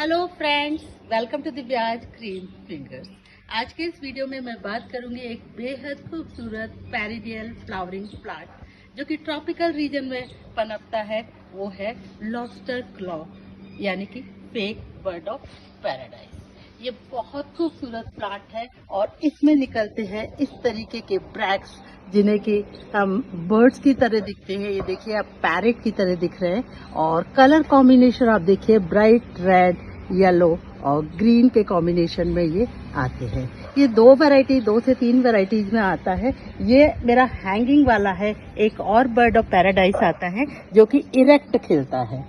Hello friends, welcome to Divya's green fingers. आज के इस वीडियो में मैं बात करूंगी एक बेहद खूबसूरत पेरिडियल फ्लावरिंग प्लांट जो कि ट्रॉपिकल रीजन में पनपता है। वो है लॉबस्टर क्लॉ यानी कि फेक बर्ड ऑफ पैराडाइज। ये बहुत खूबसूरत प्लांट है और इसमें निकलते हैं इस तरीके के ब्रैक्स जिन्हें कि हम बर्ड्स की तरह दिखते हैं। ये देखिए, आप पैरेट की तरह दिख रहे हैं और कलर कॉम्बिनेशन आप देखिए, ब्राइट रेड, येलो और ग्रीन के कॉम्बिनेशन में ये आते हैं। ये दो से तीन वैरायटीज में आता है। ये मेरा हैंगिंग वाला है। एक और बर्ड ऑफ पैराडाइज आता है जो कि इरेक्ट खिलता है।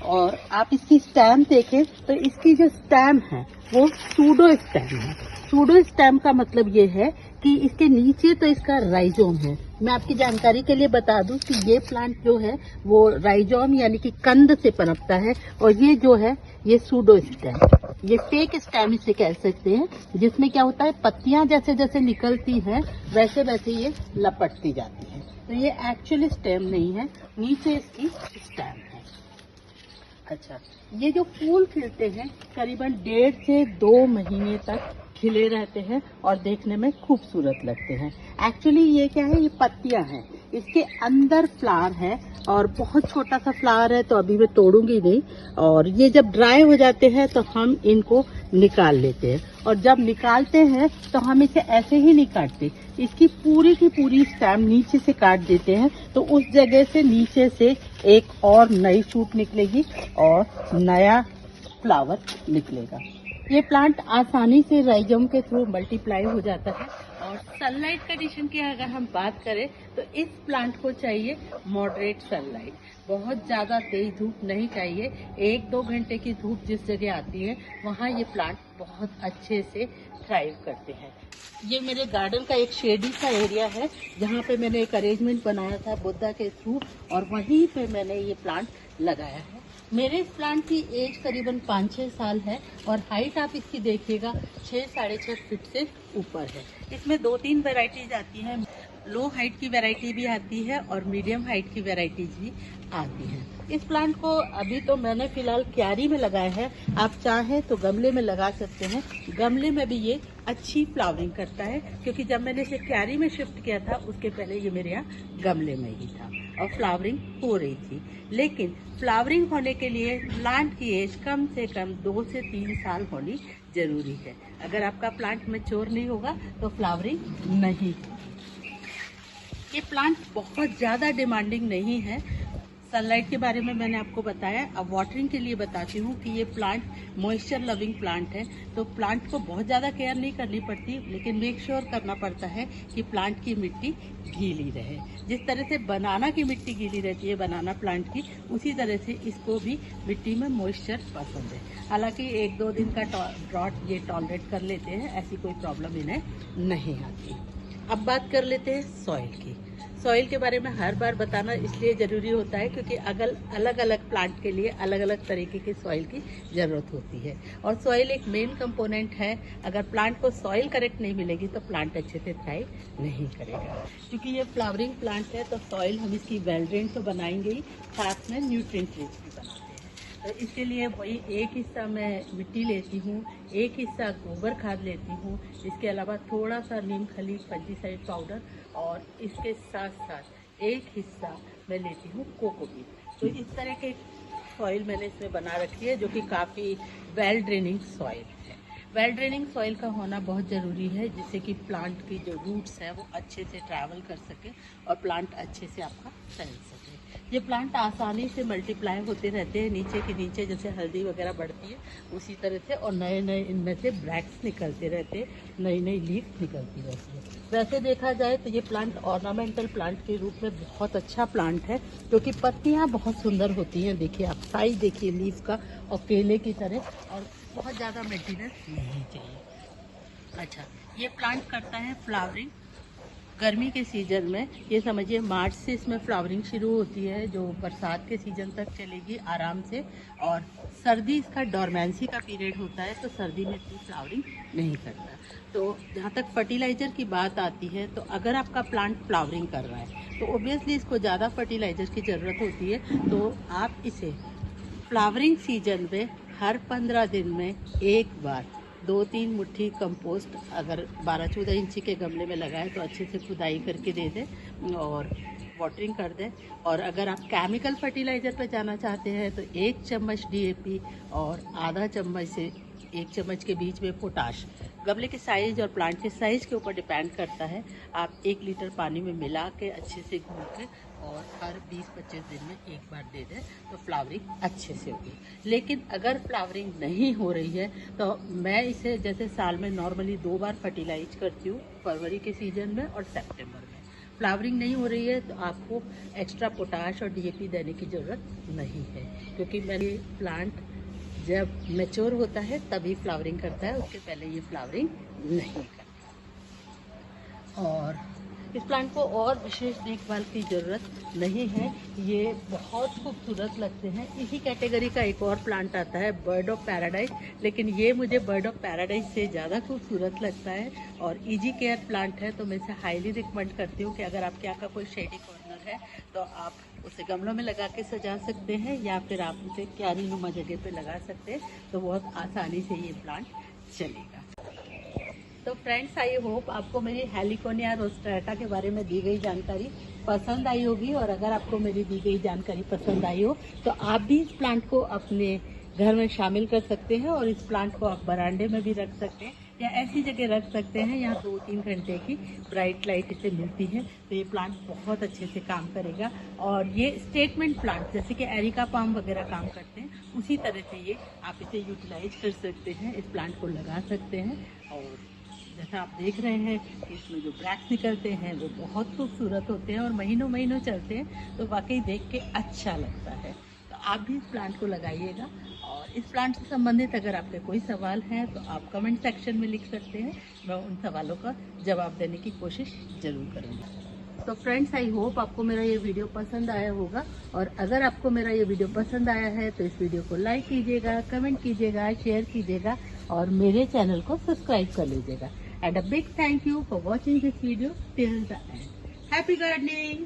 और आप इसकी स्टेम देखें तो इसकी जो स्टेम है वो सूडो स्टेम है। सूडो स्टेम का मतलब ये है कि इसके नीचे तो इसका राइजोम है। मैं आपकी जानकारी के लिए बता दूं कि ये प्लांट जो है वो राइजोम यानी कि कंद से पनपता है और ये जो है ये सूडो स्टेम, ये फेक स्टेम इसे कह सकते हैं, जिसमें क्या होता है पत्तियां जैसे जैसे निकलती हैं वैसे वैसे ये लपटती जाती है। तो ये एक्चुअली स्टेम नहीं है, नीचे इसकी स्टेम है। अच्छा, ये जो फूल खिलते हैं करीबन 1.5 से 2 महीने तक खिले रहते हैं और देखने में खूबसूरत लगते हैं। एक्चुअली ये क्या है, ये पत्तियां हैं, इसके अंदर फ्लावर है और बहुत छोटा सा फ्लावर है तो अभी मैं तोड़ूंगी नहीं। और ये जब ड्राई हो जाते हैं तो हम इनको निकाल लेते हैं और जब निकालते हैं तो हम इसे ऐसे ही नहीं काटते, इसकी पूरी की पूरी स्टेम नीचे से काट देते हैं तो उस जगह से नीचे से एक और नई शूट निकलेगी और नया फ्लावर निकलेगा। ये प्लांट आसानी से राइजोम के थ्रू मल्टीप्लाई हो जाता है। और सनलाइट कंडीशन की अगर हम बात करें तो इस प्लांट को चाहिए मॉडरेट सनलाइट, बहुत ज्यादा तेज धूप नहीं चाहिए। 1-2 घंटे की धूप जिस जगह आती है वहाँ ये प्लांट बहुत अच्छे से थ्राइव करते हैं। ये मेरे गार्डन का एक शेडी सा एरिया है जहाँ पे मैंने एक अरेंजमेंट बनाया था बुद्धा के थ्रू और वहीं पे मैंने ये प्लांट लगाया है। मेरे इस प्लांट की एज करीबन 5-6 साल है और हाइट आप इसकी देखिएगा 6-6.5 फीट से ऊपर है। इसमें 2-3 वैरायटीज आती हैं, लो हाइट की वैरायटी भी आती है और मीडियम हाइट की वैरायटीज भी आती हैं। इस प्लांट को अभी तो मैंने फिलहाल क्यारी में लगाया है, आप चाहें तो गमले में लगा सकते हैं। गमले में भी ये अच्छी फ्लावरिंग करता है क्योंकि जब मैंने इसे क्यारी में शिफ्ट किया था उसके पहले ये मेरे यहाँ गमले में ही था और फ्लावरिंग हो रही थी। लेकिन फ्लावरिंग होने के लिए प्लांट की एज कम से कम 2 से 3 साल होनी जरूरी है। अगर आपका प्लांट मैच्योर नहीं होगा तो फ्लावरिंग नहीं होगी। ये प्लांट बहुत ज़्यादा डिमांडिंग नहीं है। सनलाइट के बारे में मैंने आपको बताया। अब वाटरिंग के लिए बताती हूँ कि ये प्लांट मॉइस्चर लविंग प्लांट है, तो प्लांट को बहुत ज़्यादा केयर नहीं करनी पड़ती, लेकिन मेक श्योर करना पड़ता है कि प्लांट की मिट्टी गीली रहे। जिस तरह से बनाना की मिट्टी गीली रहती है बनाना प्लांट की, उसी तरह से इसको भी मिट्टी में मॉइस्चर पसंद है। हालांकि 1-2 दिन का ड्रॉट ये टॉलरेट कर लेते हैं, ऐसी कोई प्रॉब्लम इन्हें नहीं आती। अब बात कर लेते हैं सॉइल की। सॉइल के बारे में हर बार बताना इसलिए ज़रूरी होता है क्योंकि अलग अलग प्लांट के लिए अलग अलग तरीके की सॉइल की ज़रूरत होती है और सॉइल एक मेन कंपोनेंट है। अगर प्लांट को सॉइल करेक्ट नहीं मिलेगी तो प्लांट अच्छे से थ्राइव नहीं करेगा। क्योंकि ये फ्लावरिंग प्लांट है तो सॉइल हम इसकी वेल ड्रेन तो बनाएंगे ही, साथ में न्यूट्रिएंट रिच भी बनाते हैं। तो इसके लिए वही एक हिस्सा मैं मिट्टी लेती हूँ, एक हिस्सा गोबर खाद लेती हूँ, इसके अलावा थोड़ा सा नीम खली फंजीसाइड पाउडर और इसके साथ साथ एक हिस्सा मैं लेती हूँ कोकोपीट। तो इस तरह के सॉइल मैंने इसमें बना रखी है जो कि काफ़ी वेल ड्रेनिंग सॉइल है। वेल ड्रेनिंग सॉइल का होना बहुत ज़रूरी है जिससे कि प्लांट की जो रूट्स है वो अच्छे से ट्रैवल कर सके और प्लांट अच्छे से आपका फैल सके। ये प्लांट आसानी से मल्टीप्लाई होते रहते हैं नीचे के नीचे, जैसे हल्दी वगैरह बढ़ती है उसी तरह से, और नए नए इनमें से ब्रैक्स निकलते रहते हैं, नई नई लीफ निकलती रहती है। वैसे देखा जाए तो ये प्लांट ऑर्नामेंटल प्लांट के रूप में बहुत अच्छा प्लांट है क्योंकि पत्तियाँ बहुत सुंदर होती हैं। देखिए आप साइज देखिए लीफ का और केले की तरह, और बहुत ज़्यादा मेंटेनेंस नहीं चाहिए। अच्छा, ये प्लांट करता है फ्लावरिंग गर्मी के सीजन में। ये समझिए मार्च से इसमें फ्लावरिंग शुरू होती है जो बरसात के सीजन तक चलेगी आराम से, और सर्दी इसका डॉर्मेंसी का पीरियड होता है तो सर्दी में इतनी फ्लावरिंग नहीं करता। तो जहाँ तक फर्टिलाइज़र की बात आती है तो अगर आपका प्लांट फ्लावरिंग कर रहा है तो ओबियसली इसको ज़्यादा फर्टिलाइज़र की ज़रूरत होती है। तो आप इसे फ्लावरिंग सीजन में हर 15 दिन में एक बार 2-3 मुट्ठी कंपोस्ट अगर 12-14 इंची के गमले में लगाए तो अच्छे से खुदाई करके दे दें और वाटरिंग कर दें। और अगर आप केमिकल फर्टिलाइज़र पर जाना चाहते हैं तो 1 चम्मच DAP और आधा चम्मच से 1 चम्मच के बीच में पोटाश, गमले के साइज और प्लांट के साइज के ऊपर डिपेंड करता है। आप 1 लीटर पानी में मिला के अच्छे से घोल के और हर 20-25 दिन में एक बार दे दें तो फ्लावरिंग अच्छे से होगी। लेकिन अगर फ्लावरिंग नहीं हो रही है तो मैं इसे जैसे साल में नॉर्मली 2 बार फर्टिलाइज करती हूँ, फरवरी के सीजन में और सितंबर में। फ्लावरिंग नहीं हो रही है तो आपको एक्स्ट्रा पोटाश और DAP देने की ज़रूरत नहीं है, क्योंकि मेरे प्लांट जब मैच्योर होता है तभी फ्लावरिंग करता है, उसके पहले ये फ्लावरिंग नहीं करता। और इस प्लांट को और विशेष देखभाल की ज़रूरत नहीं है, ये बहुत खूबसूरत लगते हैं। इसी कैटेगरी का एक और प्लांट आता है बर्ड ऑफ पैराडाइज, लेकिन ये मुझे बर्ड ऑफ पैराडाइज से ज़्यादा खूबसूरत लगता है और इजी केयर प्लांट है। तो मैं इसे हाईली रिकमेंड करती हूँ कि अगर आपके यहाँ का कोई शेडी कॉर्नर है तो आप उसे गमलों में लगा के सजा सकते हैं या फिर आप उसे क्यारी नुमा जगह पे लगा सकते हैं, तो बहुत आसानी से ये प्लांट चलेगा। तो फ्रेंड्स, आई होप आपको मेरी हेलिकोनिया रोस्ट्रेटा के बारे में दी गई जानकारी पसंद आई होगी। और अगर आपको मेरी दी गई जानकारी पसंद आई हो तो आप भी इस प्लांट को अपने घर में शामिल कर सकते हैं और इस प्लांट को आप बरामदे में भी रख सकते हैं या ऐसी जगह रख सकते हैं यहाँ 2-3 घंटे की ब्राइट लाइट इसे मिलती है, तो ये प्लांट बहुत अच्छे से काम करेगा। और ये स्टेटमेंट प्लांट जैसे कि एरिका पाम वगैरह काम करते हैं, उसी तरह से ये आप इसे यूटिलाइज कर सकते हैं, इस प्लांट को लगा सकते हैं। और जैसा आप देख रहे हैं कि इसमें जो ब्रैक्स निकलते हैं वो बहुत खूबसूरत होते हैं और महीनों महीनों चलते हैं, तो वाकई देख के अच्छा लगता है। तो आप भी इस प्लांट को लगाइएगा। और इस प्लांट से संबंधित अगर आपके कोई सवाल हैं तो आप कमेंट सेक्शन में लिख सकते हैं, मैं उन सवालों का जवाब देने की कोशिश ज़रूर करूँगी। तो फ्रेंड्स, आई होप आपको मेरा ये वीडियो पसंद आया होगा। और अगर आपको मेरा ये वीडियो पसंद आया है तो इस वीडियो को लाइक कीजिएगा, कमेंट कीजिएगा, शेयर कीजिएगा और मेरे चैनल को सब्सक्राइब कर लीजिएगा। And a big thank you for watching this video till the end. Happy gardening!